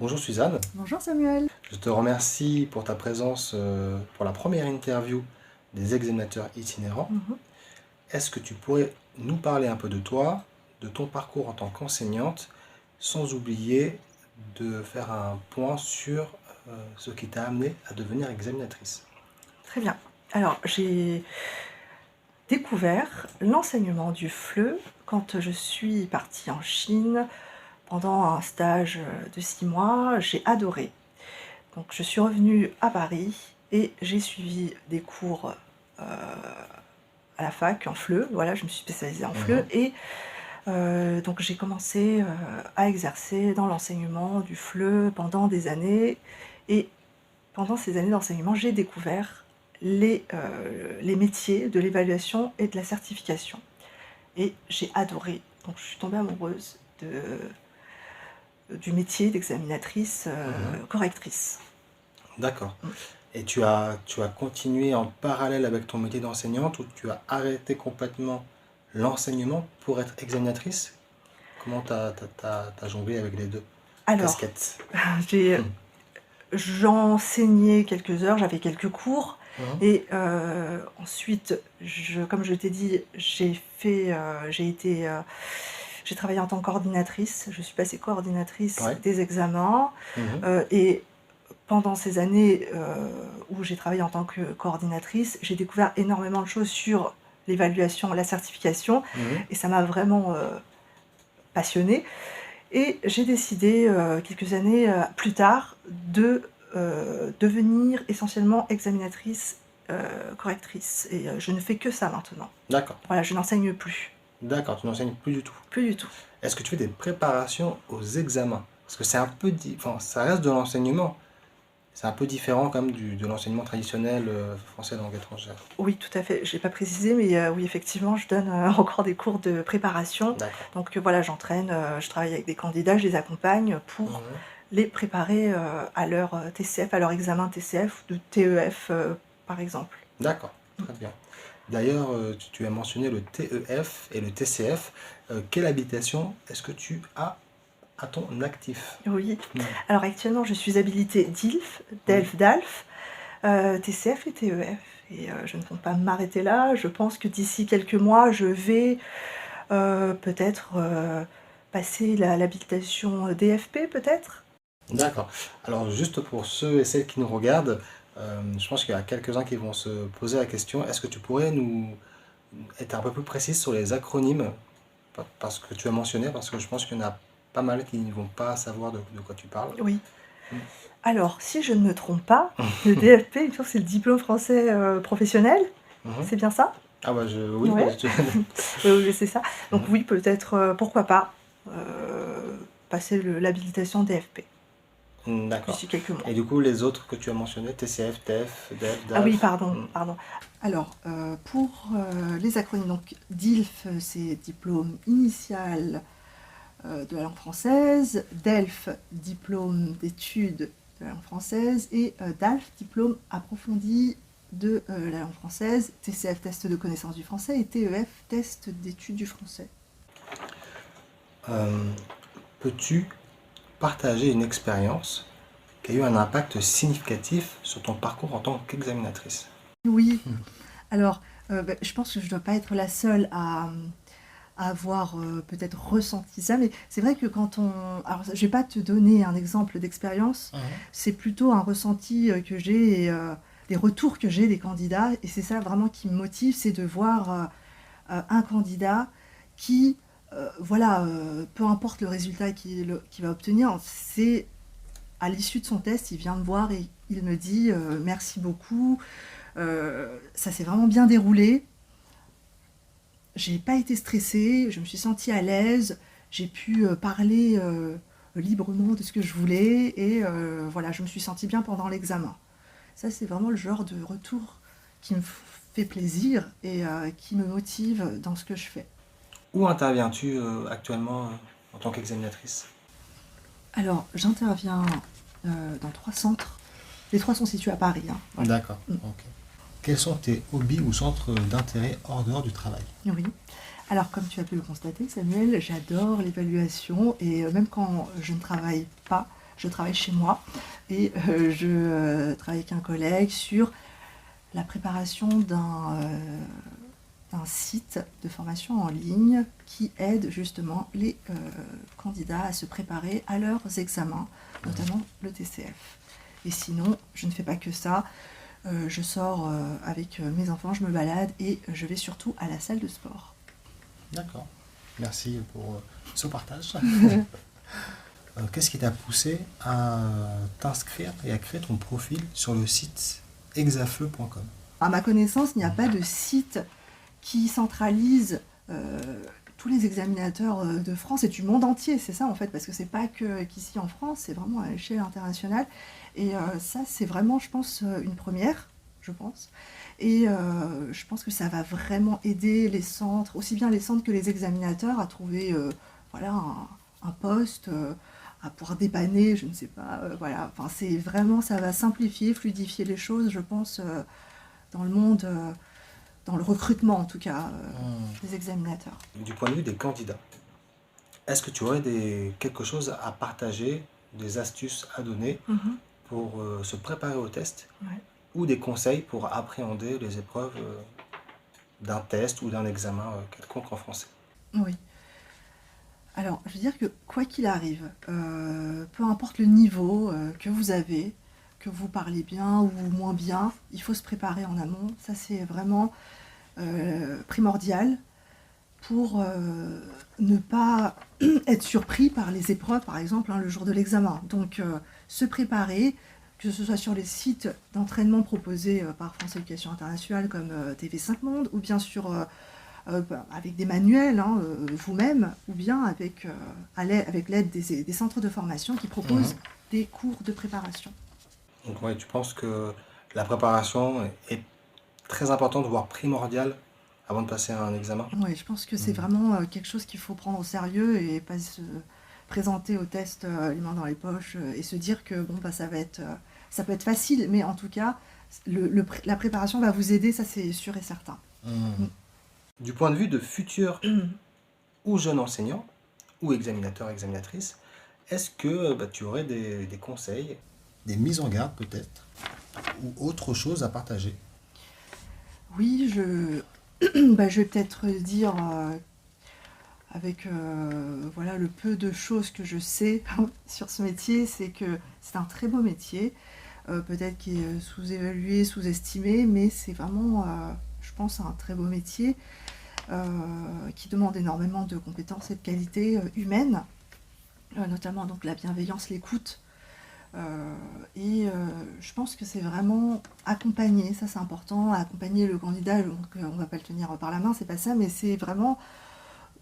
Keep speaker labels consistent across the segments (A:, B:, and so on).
A: Bonjour Suzanne,
B: Bonjour Samuel.
A: je te remercie pour ta présence pour la première interview des examinateurs itinérants.
B: Mhm.
A: Est-ce que tu pourrais nous parler un peu de toi, de ton parcours en tant qu'enseignante, sans oublier de faire un point sur ce qui t'a amené à devenir examinatrice?
B: Très bien. Alors, j'ai découvert l'enseignement du FLE quand je suis partie en Chine pendant un stage de 6 mois. J'ai adoré. Donc, je suis revenue à Paris et j'ai suivi des cours à la fac en FLE. Voilà, je me suis spécialisée en FLE
A: Mhm.
B: et donc j'ai commencé à exercer dans l'enseignement du FLE pendant des années. Et pendant ces années d'enseignement, j'ai découvert les métiers de l'évaluation et de la certification. Et j'ai adoré. Donc je suis tombée amoureuse du métier d'examinatrice
A: Mhm.
B: correctrice.
A: D'accord.
B: Mm.
A: Et tu as continué en parallèle avec ton métier d'enseignante ou tu as arrêté complètement l'enseignement pour être examinatrice? Comment t'as jonglé avec les deux
B: Alors,
A: casquettes?
B: j'ai j'enseignais quelques heures, j'avais quelques cours.
A: Mhm.
B: Et ensuite, comme je t'ai dit, j'ai travaillé en tant que coordinatrice. Je suis passée coordinatrice
A: Ouais.
B: des examens.
A: Mhm.
B: Et pendant ces années où j'ai travaillé en tant que coordinatrice, j'ai découvert énormément de choses sur l'évaluation, la certification.
A: Mhm.
B: Et ça m'a vraiment passionnée. Et j'ai décidé, quelques années plus tard, de devenir essentiellement examinatrice correctrice. Et je ne fais que ça maintenant.
A: D'accord.
B: Voilà, je n'enseigne plus.
A: D'accord, tu n'enseignes plus du tout.
B: Plus du tout.
A: Est-ce que tu fais des préparations aux examens? Parce que c'est un peu... Enfin, ça reste de l'enseignement. C'est un peu différent quand même de l'enseignement traditionnel français de langue étrangère.
B: Oui, tout à fait. Je n'ai pas précisé, mais oui, effectivement, je donne encore des cours de préparation.
A: D'accord.
B: Donc voilà, j'entraîne, je travaille avec des candidats, je les accompagne pour
A: Mhm.
B: les préparer à leur TCF, à leur examen TCF ou de TEF, par exemple.
A: D'accord, très bien. D'ailleurs, tu as mentionné le TEF et le TCF. Quelle habilitation est-ce que tu as à ton actif?
B: Oui.
A: Mhm.
B: Alors actuellement, je suis habilitée DILF,
A: Oui.
B: DELF, DALF, TCF et TEF. Et je ne compte pas m'arrêter là. Je pense que d'ici quelques mois, je vais peut-être passer l'habilitation DFP, peut-être.
A: D'accord. Alors, juste pour ceux et celles qui nous regardent, je pense qu'il y a quelques-uns qui vont se poser la question, est-ce que tu pourrais nous être un peu plus précise sur les acronymes, parce que tu as mentionné, parce que je pense qu'il y en a pas mal qui ne vont pas savoir de quoi tu parles.
B: Oui.
A: Mm.
B: Alors, si je ne me trompe pas, le DFP, il me semble que c'est le diplôme français professionnel.
A: Mhm.
B: C'est bien ça?
A: Ah bah oui,
B: Ouais. Oui, oui, c'est ça. Donc
A: Mhm.
B: oui, peut-être, pourquoi pas, passer l'habilitation DFP
A: D'accord.
B: d'ici quelques mois.
A: Et du coup, les autres que tu as mentionnés, TCF, TF, DEF,
B: Ah oui,
A: DAF.
B: pardon, pardon. Alors, pour les acronymes, donc DILF, c'est diplôme initial de la langue française, DELF, diplôme d'études de la langue française, et DALF, diplôme approfondi de la langue française, TCF, test de connaissance du français, et TEF, test d'études du français.
A: Euh, Peux-tu partager une expérience qui a eu un impact significatif sur ton parcours en tant qu'examinatrice?
B: Oui, alors je pense que je ne dois pas être la seule à avoir peut-être ressenti ça, mais c'est vrai que quand on... Alors, je ne vais pas te donner un exemple d'expérience,
A: Mhm.
B: c'est plutôt un ressenti que j'ai, et des retours que j'ai des candidats, et c'est ça vraiment qui me motive, c'est de voir un candidat qui, voilà, peu importe le résultat qu'il va obtenir, c'est à l'issue de son test, il vient me voir et il me dit merci beaucoup, ça s'est vraiment bien déroulé, j'ai pas été stressée, je me suis sentie à l'aise, j'ai pu parler librement de ce que je voulais, et voilà, je me suis sentie bien pendant l'examen. Ça, c'est vraiment le genre de retour qui me fait plaisir et qui me motive dans ce que je fais.
A: Où interviens-tu actuellement en tant qu'examinatrice?
B: Alors, j'interviens dans 3 centres. Les 3 sont situés à Paris, hein. Voilà.
A: D'accord, ok. Quels sont tes hobbies ou centres d'intérêt hors dehors du travail?
B: Oui. Alors, comme tu as pu le constater, Samuel, j'adore l'évaluation, et même quand je ne travaille pas, je travaille chez moi et je travaille avec un collègue sur la préparation d'un site de formation en ligne qui aide justement les candidats à se préparer à leurs examens, notamment le TCF. Et sinon, je ne fais pas que ça. Je sors avec mes enfants, je me balade et je vais surtout à la salle de sport.
A: D'accord. Merci pour ce partage. Qu'est-ce qui t'a poussé à t'inscrire et à créer ton profil sur le site exafeu.com?
B: À ma connaissance, il n'y a pas de site qui centralise tous les examinateurs de France et du monde entier. C'est ça en fait, parce que c'est pas qu'ici en France, c'est vraiment à l'échelle internationale. Et ça, c'est vraiment, je pense, une première, je pense. Et je pense que ça va vraiment aider les centres, aussi bien les centres que les examinateurs, à trouver voilà, un poste, à pouvoir dépanner, je ne sais pas. Voilà. Enfin, c'est vraiment, ça va simplifier, fluidifier les choses, je pense, dans le monde, dans le recrutement en tout cas, des examinateurs.
A: Du point de vue des candidats, est-ce que tu aurais quelque chose à partager, des astuces à donner pour se préparer au test
B: Ouais.
A: ou des conseils pour appréhender les épreuves d'un test ou d'un examen quelconque en français?
B: Oui. Alors, je veux dire que quoi qu'il arrive, peu importe le niveau que vous avez, que vous parlez bien ou moins bien, il faut se préparer en amont. Ça, c'est vraiment primordial pour ne pas être surpris par les épreuves, par exemple, le jour de l'examen. Donc, se préparer, que ce soit sur les sites d'entraînement proposés par France Éducation Internationale comme TV5 Monde, ou bien sur avec des manuels vous-même, ou bien avec l'aide des centres de formation qui proposent des cours de préparation.
A: Donc ouais, tu penses que la préparation est très importante, voire primordiale, avant de passer à un examen?
B: Oui, je pense que c'est vraiment quelque chose qu'il faut prendre au sérieux et pas se présenter au test les mains dans les poches et se dire que bon, bah, ça peut être facile, mais en tout cas, la préparation va vous aider, ça c'est sûr et certain.
A: Du point de vue de futurs ou jeunes enseignants, ou examinateurs, examinatrices, est-ce que tu aurais des conseils, des mises en garde peut-être, ou autre chose à partager?
B: Oui, je vais peut-être dire, avec voilà, le peu de choses que je sais sur ce métier, c'est que c'est un très beau métier, peut-être qui est sous-évalué, sous-estimé, mais c'est vraiment, je pense, un très beau métier qui demande énormément de compétences et de qualités humaines, notamment donc la bienveillance, l'écoute. Et je pense que c'est vraiment accompagner, ça c'est important, accompagner le candidat, donc on ne va pas le tenir par la main, c'est pas ça, mais c'est vraiment,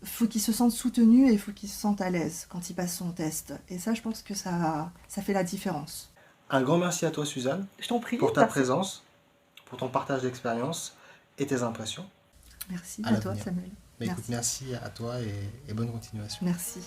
B: il faut qu'il se sente soutenu et il faut qu'il se sente à l'aise quand il passe son test. Et ça, je pense que ça fait la différence.
A: Un grand merci à toi, Suzanne,
B: Je t'en prie.
A: pour ta
B: Merci.
A: présence, pour ton partage d'expérience et tes impressions.
B: Merci
A: À
B: à toi,
A: l'avenir.
B: Samuel.
A: Écoute, merci à toi et bonne continuation.
B: Merci.